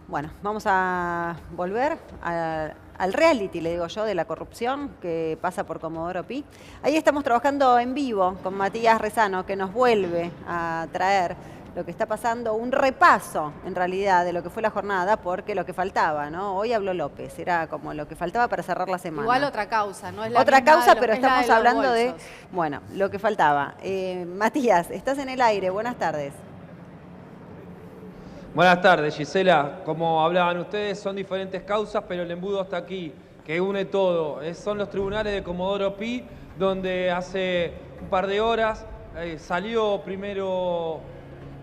Bueno, vamos a volver al reality, le digo yo, de la corrupción que pasa por Comodoro Pi. Ahí estamos trabajando en vivo con Matías Rezano, que nos vuelve a traer lo que está pasando, un repaso en realidad de lo que fue la jornada, porque lo que faltaba, ¿no? Hoy habló López, era como lo que faltaba para cerrar la semana. Igual otra causa, ¿no? Es la otra misma causa, de pero es la estamos de los hablando de, bolsos. bueno, lo que faltaba. Matías, estás en el aire, buenas tardes. Buenas tardes, Gisela. Como hablaban ustedes, son diferentes causas, pero el embudo está aquí, que une todo. Son los tribunales de Comodoro Pi, donde hace un par de horas salió primero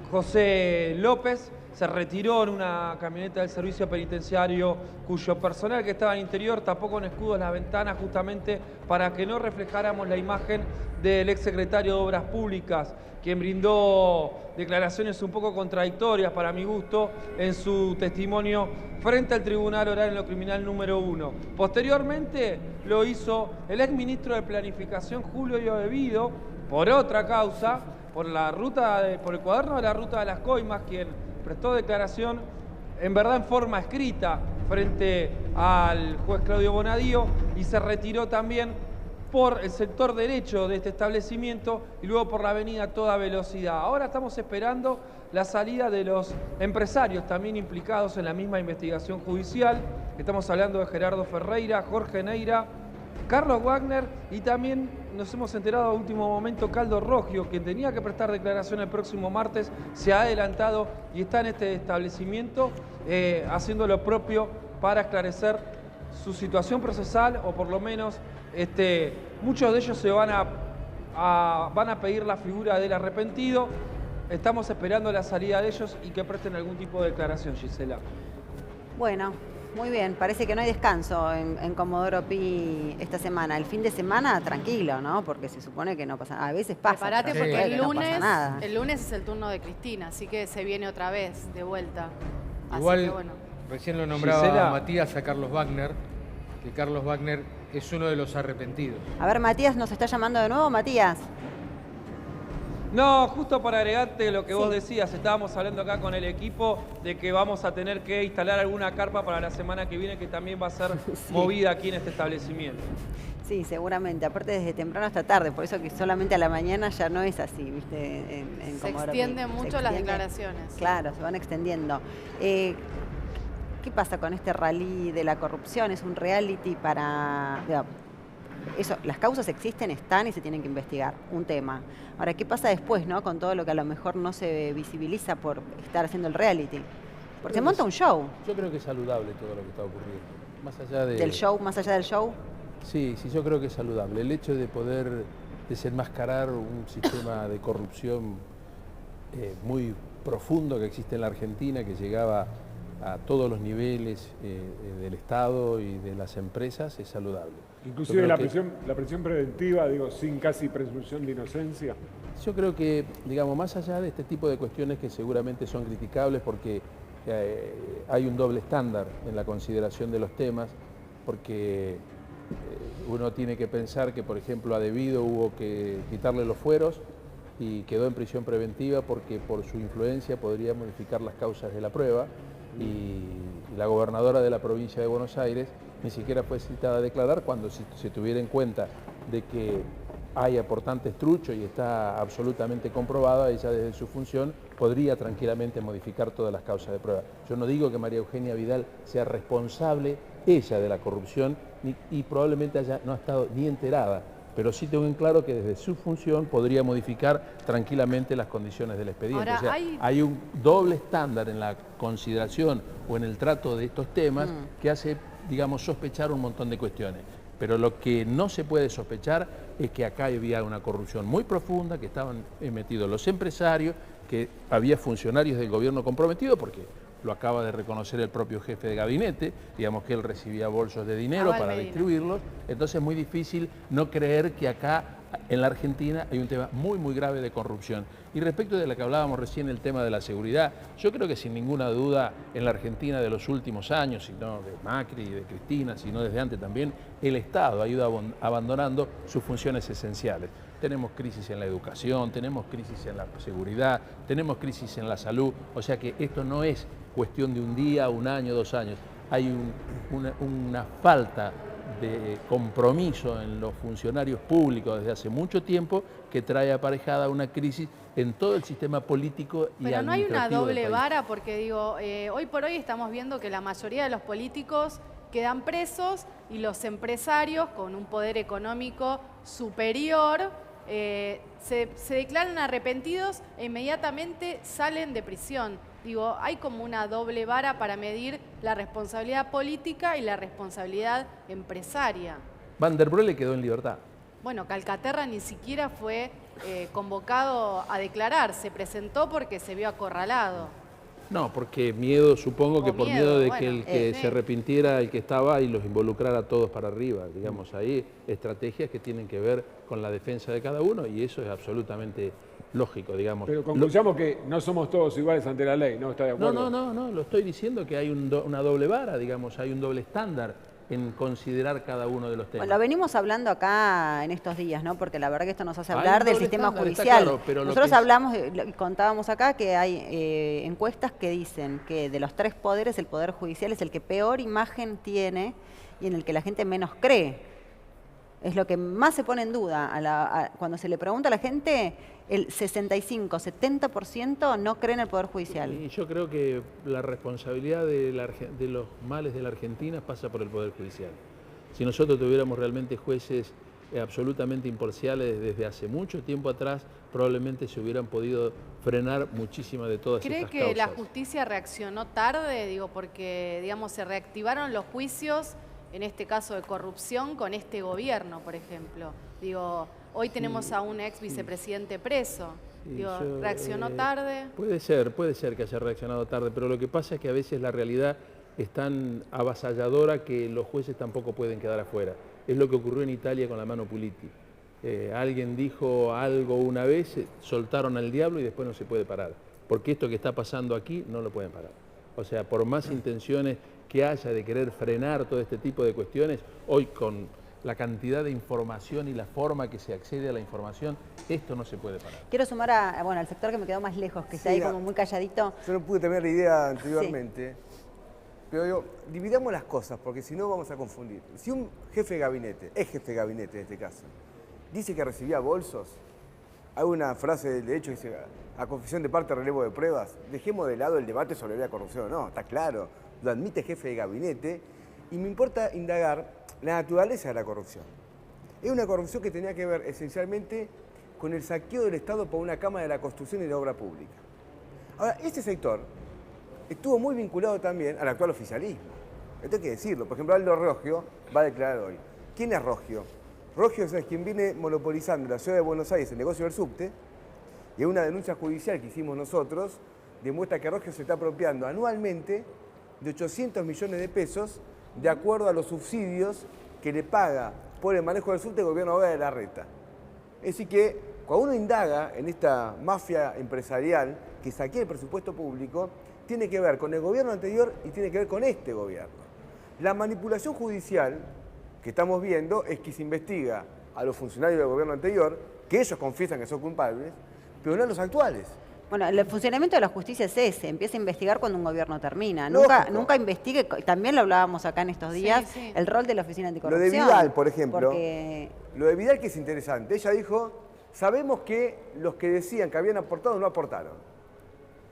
José López, se retiró en una camioneta del servicio penitenciario, cuyo personal que estaba en el interior tapó con escudos las ventanas justamente para que no reflejáramos la imagen del exsecretario de Obras Públicas, quien brindó declaraciones un poco contradictorias para mi gusto en su testimonio frente al Tribunal Oral en lo Criminal número 1. Posteriormente lo hizo el exministro de Planificación, Julio Llovevido, por otra causa, por el cuaderno de la ruta de las coimas, quien prestó declaración en verdad en forma escrita frente al juez Claudio Bonadío y se retiró también por el sector derecho de este establecimiento y luego por la avenida a toda velocidad. Ahora estamos esperando la salida de los empresarios también implicados en la misma investigación judicial. Estamos hablando de Gerardo Ferreira, Jorge Neira, Carlos Wagner y también nos hemos enterado a último momento Caldo Roggio, quien tenía que prestar declaración el próximo martes, se ha adelantado y está en este establecimiento haciendo lo propio para esclarecer su situación procesal o por lo menos muchos de ellos se van a pedir la figura del arrepentido. Estamos esperando la salida de ellos y que presten algún tipo de declaración, Gisela. Bueno, muy bien, parece que no hay descanso en Comodoro Pi esta semana. El fin de semana, tranquilo, ¿no? Porque se supone que no pasa nada. A veces pasa. Prepárate pero porque el no pasa lunes, nada. el lunes es el turno de Cristina, así que se viene otra vez de vuelta. Igual, así que bueno. recién lo nombraba Gisela. Matías a Carlos Wagner, que Carlos Wagner es uno de los arrepentidos. A ver, Matías nos está llamando de nuevo. Matías. No, justo para agregarte lo que Sí. vos decías, estábamos hablando acá con el equipo de que vamos a tener que instalar alguna carpa para la semana que viene que también va a ser Sí. movida aquí en este establecimiento. Sí, seguramente. Aparte desde temprano hasta tarde. Por eso que solamente a la mañana ya no es así, ¿viste? En Se Comodoro Pi. extienden Se mucho las extiende. declaraciones. Claro, se van extendiendo. ¿Qué pasa con este rally de la corrupción? Es un reality para... digamos, eso, las causas existen, están y se tienen que investigar. Un tema. Ahora, ¿qué pasa después, no? Con todo lo que a lo mejor no se visibiliza por estar haciendo el reality. Porque se monta un show. Yo creo que es saludable todo lo que está ocurriendo. Más allá de... Del show, más allá del show. Sí, yo creo que es saludable. El hecho de poder desenmascarar un sistema de corrupción muy profundo que existe en la Argentina, que llegaba a todos los niveles del Estado y de las empresas, es saludable. Inclusive Yo la creo que- prisión preventiva, digo, sin casi presunción de inocencia. Yo creo que, digamos, más allá de este tipo de cuestiones que seguramente son criticables porque hay un doble estándar en la consideración de los temas, porque uno tiene que pensar que, por ejemplo, a Debido hubo que quitarle los fueros y quedó en prisión preventiva porque por su influencia podría modificar las causas de la prueba y la gobernadora de la provincia de Buenos Aires ni siquiera fue citada a declarar cuando se tuviera en cuenta de que hay aportantes trucho y está absolutamente comprobada, ella desde su función podría tranquilamente modificar todas las causas de prueba. Yo no digo que María Eugenia Vidal sea responsable ella de la corrupción y probablemente no ha estado ni enterada, pero sí tengo en claro que desde su función podría modificar tranquilamente las condiciones del expediente. Ahora, O sea, hay un doble estándar en la consideración o en el trato de estos temas que hace, digamos, sospechar un montón de cuestiones. Pero lo que no se puede sospechar es que acá había una corrupción muy profunda, que estaban metidos los empresarios, que había funcionarios del gobierno comprometidos, porque lo acaba de reconocer el propio jefe de gabinete, digamos que él recibía bolsos de dinero Abel para Medina. distribuirlos, entonces es muy difícil no creer que acá en la Argentina hay un tema muy, muy grave de corrupción. Y respecto de lo que hablábamos recién, el tema de la seguridad, yo creo que sin ninguna duda en la Argentina de los últimos años, sino de Macri y de Cristina, sino desde antes también, el Estado ha ido abandonando sus funciones esenciales. Tenemos crisis en la educación, tenemos crisis en la seguridad, tenemos crisis en la salud, o sea que esto no es cuestión de un día, un año, 2 años. Hay una falta de compromiso en los funcionarios públicos desde hace mucho tiempo que trae aparejada una crisis en todo el sistema político y Pero no hay una administrativo del doble país. vara, porque digo, hoy por hoy estamos viendo que la mayoría de los políticos quedan presos y los empresarios con un poder económico superior se declaran arrepentidos e inmediatamente salen de prisión. Digo, hay como una doble vara para medir la responsabilidad política y la responsabilidad empresaria. Van der Brohe quedó en libertad. Bueno, Calcaterra ni siquiera fue convocado a declarar, se presentó porque se vio acorralado. No, porque miedo, supongo que por miedo de que bueno, el que sí. se arrepintiera el que estaba y los involucrara a todos para arriba. Digamos, ahí estrategias que tienen que ver con la defensa de cada uno y eso es absolutamente lógico, digamos. Pero concluyamos que no somos todos iguales ante la ley, ¿no? ¿Está de acuerdo? No, lo estoy diciendo que hay una doble vara, digamos, hay un doble estándar en considerar cada uno de los temas. Bueno, lo venimos hablando acá en estos días, ¿no? Porque la verdad que esto nos hace Hay hablar un del doble sistema estándar, está judicial. claro, pero lo Nosotros que es- hablamos, contábamos acá que hay encuestas que dicen que de los 3 poderes, el Poder Judicial es el que peor imagen tiene y en el que la gente menos cree. Es lo que más se pone en duda. Cuando se le pregunta a la gente, el 65-70% no cree en el Poder Judicial. Y yo creo que la responsabilidad de los males de la Argentina pasa por el Poder Judicial. Si nosotros tuviéramos realmente jueces absolutamente imparciales desde hace mucho tiempo atrás, probablemente se hubieran podido frenar muchísimas de todas ¿Cree estas que causas. la justicia reaccionó tarde? Digo, porque digamos se reactivaron los juicios, en este caso de corrupción, con este gobierno, por ejemplo. Digo, hoy tenemos a un ex vicepresidente preso. Sí, Digo, yo, ¿reaccionó tarde? Puede ser que haya reaccionado tarde, pero lo que pasa es que a veces la realidad es tan avasalladora que los jueces tampoco pueden quedar afuera. Es lo que ocurrió en Italia con la mano Puliti. Alguien dijo algo una vez, soltaron al diablo y después no se puede parar. Porque esto que está pasando aquí no lo pueden parar. O sea, por más intenciones que haya de querer frenar todo este tipo de cuestiones, hoy con la cantidad de información y la forma que se accede a la información, esto no se puede parar. Quiero sumar al sector que me quedó más lejos, que está ahí como muy calladito. Yo no pude tener la idea anteriormente, pero digo, dividamos las cosas, porque si no vamos a confundir. Si un jefe de gabinete, es jefe de gabinete en este caso, dice que recibía bolsos, hay una frase del derecho que dice, a confesión de parte, relevo de pruebas, dejemos de lado el debate sobre la corrupción o no, está claro, lo admite jefe de gabinete, y me importa indagar la naturaleza de la corrupción. Es una corrupción que tenía que ver esencialmente con el saqueo del Estado por una Cámara de la Construcción y la Obra Pública. Ahora, este sector estuvo muy vinculado también al actual oficialismo. Esto hay que decirlo. Por ejemplo, Aldo Rogio va a declarar hoy. ¿Quién es Rogio? Rogio es quien viene monopolizando en la ciudad de Buenos Aires el negocio del subte, y una denuncia judicial que hicimos nosotros demuestra que Rogio se está apropiando anualmente de 800 millones de pesos de acuerdo a los subsidios que le paga por el manejo del subte el gobierno ahora de Larreta. Es decir que cuando uno indaga en esta mafia empresarial que saquea el presupuesto público, tiene que ver con el gobierno anterior y tiene que ver con este gobierno. La manipulación judicial que estamos viendo es que se investiga a los funcionarios del gobierno anterior, que ellos confiesan que son culpables, pero no a los actuales. Bueno, el funcionamiento de la justicia es ese, empieza a investigar cuando un gobierno termina. Lógico. Nunca investigue, también lo hablábamos acá en estos días, Sí. el rol de la Oficina Lo de Anticorrupción. Vidal, por ejemplo, Porque lo de Vidal que es interesante. Ella dijo, sabemos que los que decían que habían aportado no aportaron,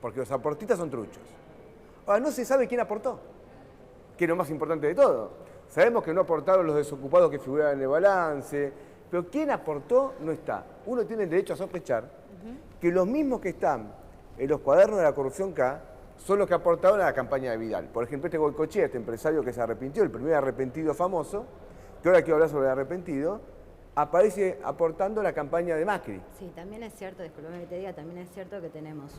porque los aportistas son truchos. Ahora, no se sabe quién aportó, que es lo más importante de todo. Sabemos que no aportaron los desocupados que figuraban en el balance, pero quién aportó no está. Uno tiene el derecho a sospechar que los mismos que están en los cuadernos de la corrupción K son los que aportaron a la campaña de Vidal. Por ejemplo, este Goicoechea, este empresario que se arrepintió, el primer arrepentido famoso, que ahora quiero hablar sobre el arrepentido, aparece aportando la campaña de Macri. Sí, también es cierto, disculpame que te diga, también es cierto que tenemos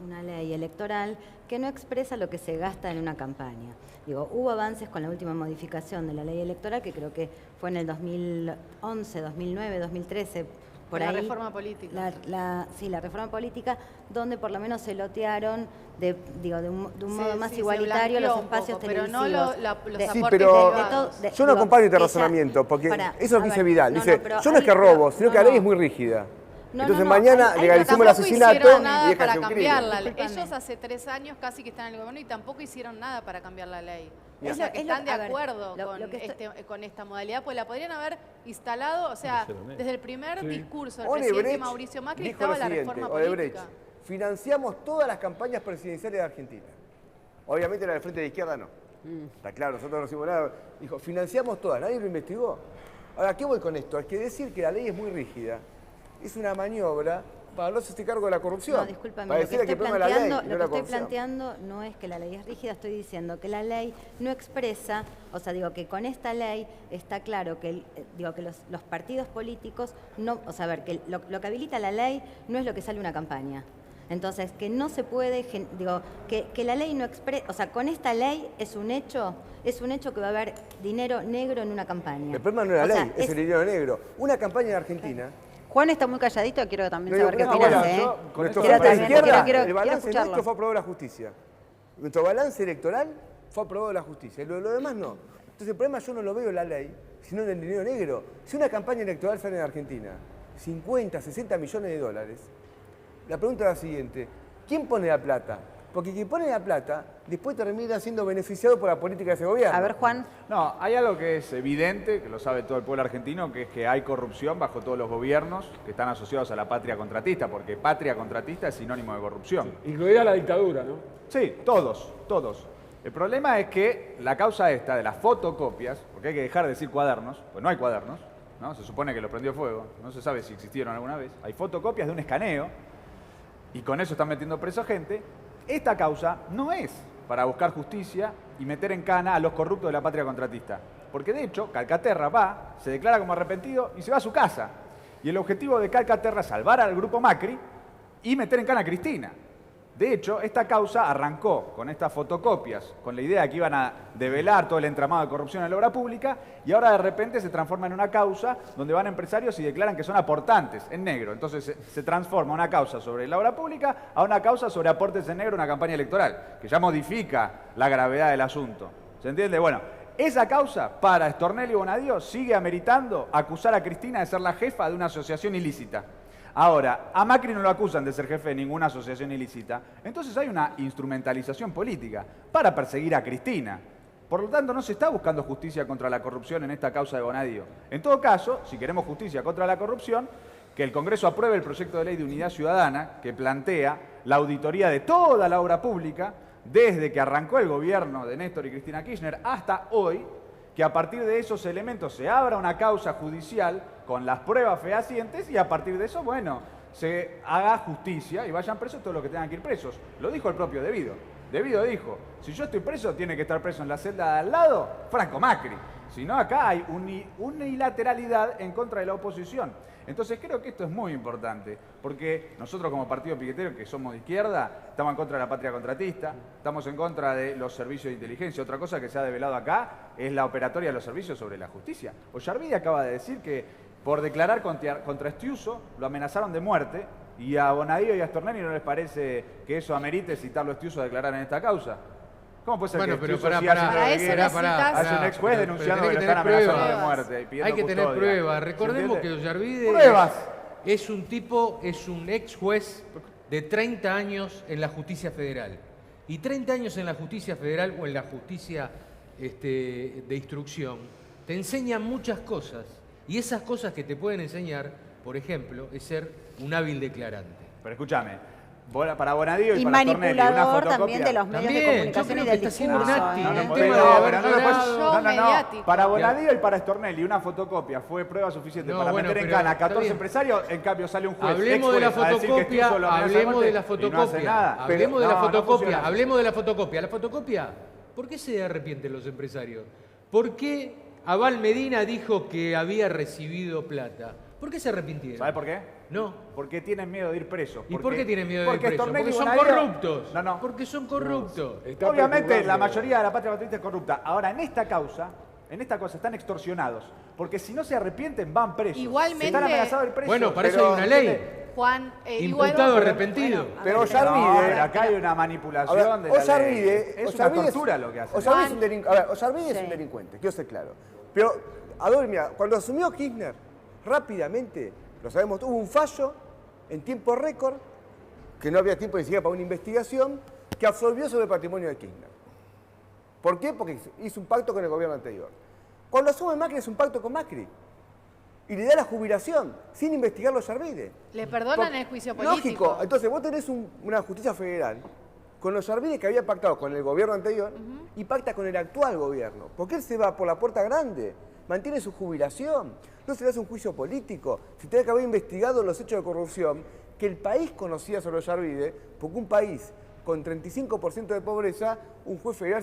una ley electoral que no expresa lo que se gasta en una campaña. Digo, hubo avances con la última modificación de la ley electoral, que creo que fue en el 2011, 2009, 2013, por La ahí. reforma política. Sí, la reforma política, donde por lo menos se lotearon de un modo más sí, se igualitario los blanqueó un espacios poco, pero televisivos. no los Sí, aportes pero privados. yo no acompaño este razonamiento, porque eso es lo que dice Vidal. Dice, yo no es que robo, sino que la ley es muy rígida. Entonces mañana Ay, legalicemos pero el tampoco asesinato hicieron y nada deja para de ser un cambiar crimen. la ley. Discúlpame. Ellos hace 3 años casi que están en el gobierno y tampoco hicieron nada para cambiar la ley. Es O sea, lo- que es lo- están de a ver, acuerdo lo- con, lo que está- con esta modalidad, pues la podrían haber instalado, o sea, desde el primer discurso del presidente Odebrecht Mauricio Macri dijo estaba lo la siguiente, reforma Odebrecht, política. financiamos todas las campañas presidenciales de Argentina. Obviamente la del Frente de Izquierda no. Está claro, nosotros no hicimos nada. Dijo, financiamos todas, nadie lo investigó. Ahora, ¿qué voy con esto? Es que decir que la ley es muy rígida es una maniobra para no hacerse cargo de la corrupción. No, discúlpame, Para lo que decirle estoy el problema es la ley, planteando, no lo la que estoy corrupción. planteando no es que la ley es rígida, estoy diciendo que la ley no expresa, o sea, digo que con esta ley está claro que, digo que los partidos políticos no, o sea, a ver, que lo que habilita la ley no es lo que sale una campaña. Entonces, que no se puede, digo, que la ley no expresa, o sea, con esta ley es un hecho que va a haber dinero negro en una campaña. El problema no es la O sea, ley, es el dinero negro. Una campaña en Argentina. Juan está muy calladito, quiero también No, saber qué no, opinas, bueno, ¿eh? Nuestro Quiero frente de también- izquierda, quiero el balance escucharlo. nuestro fue aprobado de la justicia. Nuestro balance electoral fue aprobado de la justicia. Y lo demás no. Entonces el problema yo no lo veo en la ley, sino en el dinero negro. Si una campaña electoral sale en Argentina 50, 60 millones de dólares, la pregunta es la siguiente. ¿Quién pone la plata? Porque quien pone la plata después termina siendo beneficiado por la política de ese gobierno. A ver, Juan. No, hay algo que es evidente, que lo sabe todo el pueblo argentino, que es que hay corrupción bajo todos los gobiernos que están asociados a la patria contratista, porque patria contratista es sinónimo de corrupción. Incluida la dictadura, ¿no? Sí, todos, todos. El problema es que la causa esta de las fotocopias, porque hay que dejar de decir cuadernos, pues no hay cuadernos, ¿no? Se supone que lo prendió fuego, no se sabe si existieron alguna vez. Hay fotocopias de un escaneo y con eso están metiendo preso a gente. Esta causa no es para buscar justicia y meter en cana a los corruptos de la patria contratista. Porque de hecho, Calcaterra va, se declara como arrepentido y se va a su casa. Y el objetivo de Calcaterra es salvar al grupo Macri y meter en cana a Cristina. De hecho, esta causa arrancó con estas fotocopias, con la idea de que iban a develar todo el entramado de corrupción en la obra pública, y ahora de repente se transforma en una causa donde van empresarios y declaran que son aportantes en negro. Entonces se transforma una causa sobre la obra pública a una causa sobre aportes en negro en una campaña electoral, que ya modifica la gravedad del asunto. ¿Se entiende? Bueno, esa causa para Stornelli y Bonadío sigue ameritando acusar a Cristina de ser la jefa de una asociación ilícita. Ahora, a Macri no lo acusan de ser jefe de ninguna asociación ilícita, entonces hay una instrumentalización política para perseguir a Cristina. Por lo tanto, no se está buscando justicia contra la corrupción en esta causa de Bonadío. En todo caso, si queremos justicia contra la corrupción, que el Congreso apruebe el proyecto de ley de unidad ciudadana que plantea la auditoría de toda la obra pública, desde que arrancó el gobierno de Néstor y Cristina Kirchner hasta hoy, que a partir de esos elementos se abra una causa judicial con las pruebas fehacientes y a partir de eso, bueno, se haga justicia y vayan presos todos los que tengan que ir presos. Lo dijo el propio Devido. Devido dijo, si yo estoy preso, tiene que estar preso en la celda de al lado Franco Macri. Si no, acá hay unilateralidad en contra de la oposición. Entonces creo que esto es muy importante, porque nosotros como partido piquetero, que somos de izquierda, estamos en contra de la patria contratista, estamos en contra de los servicios de inteligencia. Otra cosa que se ha develado acá es la operatoria de los servicios sobre la justicia. Ollarvide acaba de decir que por declarar contra Estiuso lo amenazaron de muerte, y a Bonadío y a Stornelli no les parece que eso amerite citarlo a Estiuso a declarar en esta causa. ¿Cómo puede ser Bueno, que pero Estiuso pará, siga pará, haciendo lo que para eso quiera? necesitas- Hace un ex juez Pero denunciando tenés que lo que están tener amenazando de pruebas. muerte y pidiendo Hay que tener custodia. pruebas. ¿Se Recordemos que entiende? Ollarvide ¡Pruebas! es un ex juez de 30 años en la justicia federal. Y 30 años en la justicia federal o en la justicia de instrucción te enseñan muchas cosas. Y esas cosas que te pueden enseñar, por ejemplo, es ser un hábil declarante. Pero escúchame, para Bonadío y, Y para Stornelli, una manipulador fotocopia. también de los medios También, de yo comunicación creo y que del está haciendo discurso. un acting. No, El no, tema pero de no, pero no lo haber puedes- Show mediático. Para Bonadío y para Stornelli, una fotocopia fue prueba suficiente No, para bueno, meter en pero cana a está 14 bien. empresarios, en cambio sale un juez. Hablemos de la ex juez, a decir que fotocopia, Estiuso lo amenaza de hablemos de la muerte y no hace fotocopia, nada. hablemos de Pero la no, no fotocopia, funciona así. hablemos de la fotocopia. La fotocopia, ¿por qué se arrepienten los empresarios? ¿Por qué Abal Medina dijo que había recibido plata? ¿Por qué se arrepintieron? ¿Sabe por qué? No. Porque tienen miedo de ir presos. ¿Y por qué tienen miedo de ir Porque presos? Stornelli Porque y son Bonadío- corruptos. No, no. Porque son corruptos. Está Obviamente prejuzgando. la mayoría de la patria contratista es corrupta. Ahora, en esta causa están extorsionados. Porque si no se arrepienten, van presos. Igualmente- Están amenazados de ir presos. Bueno, para eso pero- hay una ley. Juan, Imputado arrepentido. Pero No, Ollarvide... pero acá hay una A ver, manipulación de la ley. Ollarvide... Es una tortura lo que hace. Ollarvide es un delincuente. A ver, Ollarvide es Sí. un delincuente, quiero ser claro. Pero, Adolfo, mira, cuando asumió Kirchner, rápidamente, lo sabemos, hubo un fallo en tiempo récord, que no había tiempo ni siquiera para una investigación, que absorbió sobre el patrimonio de Kirchner. ¿Por qué? Porque hizo un pacto con el gobierno anterior. Cuando asume Macri es un pacto con Macri. Y le da la jubilación, sin investigar los Yarvide. Le perdonan el juicio político. Lógico. Entonces vos tenés una justicia federal con los Yarvide que había pactado con el gobierno anterior y pacta con el actual gobierno. Porque él se va por la puerta grande, mantiene su jubilación, no se le hace un juicio político. Se tiene que haber investigado los hechos de corrupción que el país conocía sobre los Yarvide, porque un país con 35% de pobreza, un juez federal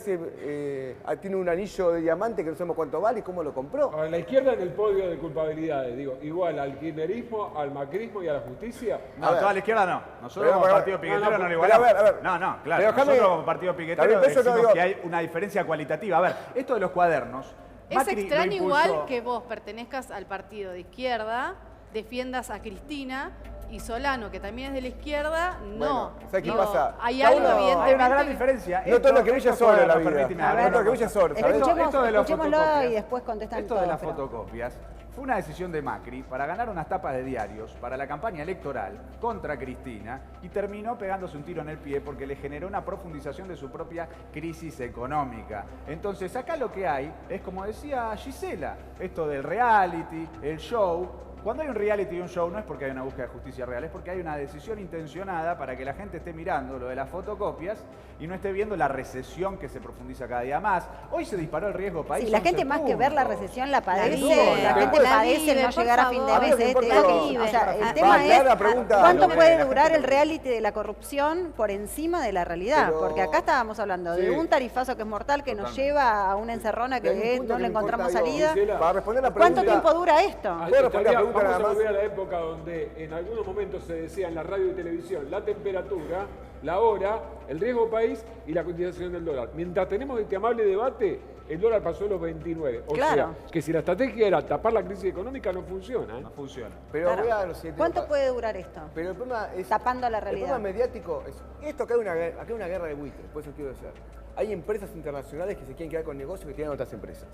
tiene un anillo de diamante que no sabemos cuánto vale y cómo lo compró. Ahora, la izquierda en el podio de culpabilidades, digo, igual al kirchnerismo, al macrismo y a la justicia. No, toda la izquierda no. Nosotros como partido piquetero no le pero igualamos. a ver. No, claro. Pero Nosotros como partido piquetero También, pero eso decimos no digo- que hay una diferencia cualitativa. A ver, esto de los cuadernos. Es Macri lo extraño impulsó. igual que vos pertenezcas al partido de izquierda, defiendas a Cristina y Solano, que también es de la izquierda, no. Bueno, ¿sabes qué Digo, pasa? Hay Cada algo, uno- evidentemente. Hay una gran diferencia. No todo lo que brilla es oro en la vida. Permíteme, No todo lo que brilla es oro, ¿sabes? Escuchemos- Esto de las escuchémoslo fotocopias. y después contestan Esto de todos, las pero- fotocopias fue una decisión de Macri para ganar unas tapas de diarios para la campaña electoral contra Cristina y terminó pegándose un tiro en el pie porque le generó una profundización de su propia crisis económica. Entonces acá lo que hay es, como decía Gisela, esto del reality, el show. Cuando hay un reality y un show no es porque hay una búsqueda de justicia real, es porque hay una decisión intencionada para que la gente esté mirando lo de las fotocopias y no esté viendo la recesión que se profundiza cada día más. Hoy se disparó el riesgo país. Sí, la gente 11 más que ver la puntos. recesión la padece, vive, la gente la padece el vive, no por llegar a fin de favor. mes. A mí me importa la todo. vive. O sea, el Va, tema aclara es la pregunta. cuánto Lo que puede la durar gente- el reality de la corrupción por encima de la realidad, Pero- porque acá estábamos hablando de Sí. un tarifazo que es mortal, que nos lleva a una encerrona Hay un que punto no que le me importa, encontramos digo, salida. Gisela, Para responder la pregunta... ¿Cuánto tiempo dura esto? ¿Puedo responder la pregunta Vamos nada a más? volver a la época donde en algunos momentos se decía en la radio y televisión la temperatura, la hora, el riesgo país y la cotización del dólar. Mientras tenemos este amable debate, el dólar pasó a los 29. O Claro. sea, que si la estrategia era tapar la crisis económica, no funciona. ¿eh? No funciona. Pero Claro. voy a lo siguiente. ¿Cuánto puede durar esto? Pero el problema es... Tapando la El realidad. problema mediático es... Esto acá hay una guerra de buitres, por eso quiero decir. Hay empresas internacionales que se quieren quedar con negocios que tienen otras empresas.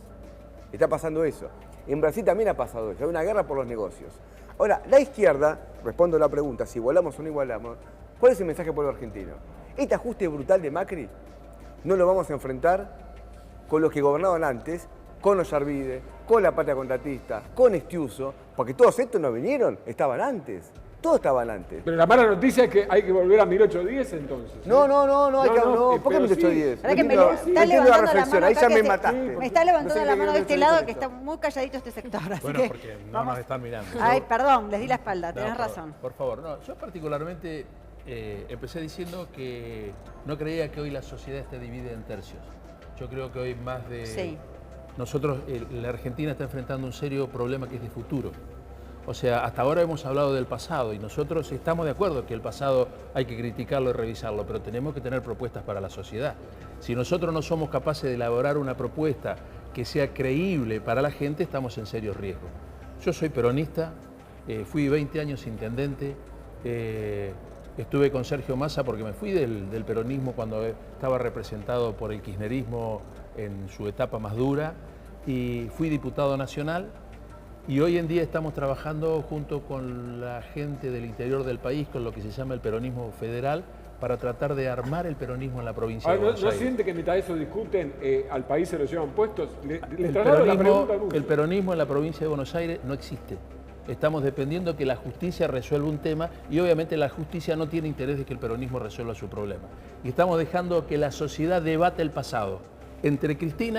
Está pasando eso. En Brasil también ha pasado eso. Hay una guerra por los negocios. Ahora, la izquierda, respondo a la pregunta, si igualamos o no igualamos, ¿cuál es el mensaje para el argentino? Este ajuste brutal de Macri no lo vamos a enfrentar con los que gobernaban antes, con los Yarvide, con la patria contratista, con Estiuso, porque todos estos no vinieron, estaban antes. Todos estaban antes. Pero la mala noticia es que hay que volver a 1810 entonces. ¿eh? No, hay que no. ¿Por qué pero 1810? Ahora que me entiendo- está no entiendo levantando la reflexión, mano ahí acá ya que me se- mataste. Me está levantando No sé la qué mano de quiere este decir lado esto. que está muy calladito este sector. Así Bueno, que... porque no nos están mirando. Ay, perdón, les di la espalda, No, tenés pero, razón. Por favor, no. Yo particularmente empecé diciendo que no creía que hoy la sociedad esté dividida en tercios. Yo creo que hoy más de... Sí. Nosotros, la Argentina está enfrentando un serio problema que es de futuro. O sea, hasta ahora hemos hablado del pasado y nosotros estamos de acuerdo que el pasado hay que criticarlo y revisarlo, pero tenemos que tener propuestas para la sociedad. Si nosotros no somos capaces de elaborar una propuesta que sea creíble para la gente, estamos en serio riesgo. Yo soy peronista, fui 20 años intendente, estuve con Sergio Massa porque me fui del peronismo cuando estaba representado por el kirchnerismo en su etapa más dura y fui diputado nacional. Y hoy en día estamos trabajando junto con la gente del interior del país, con lo que se llama el peronismo federal, para tratar de armar el peronismo en la provincia de Ahora, Buenos ¿no Aires. siente que mientras de eso discuten, al país se lo llevan puestos? Le El traslado la pregunta peronismo, mucho. el peronismo en la provincia de Buenos Aires no existe. Estamos dependiendo que la justicia resuelva un tema y obviamente la justicia no tiene interés de que el peronismo resuelva su problema. Y estamos dejando que la sociedad debate el pasado entre Cristina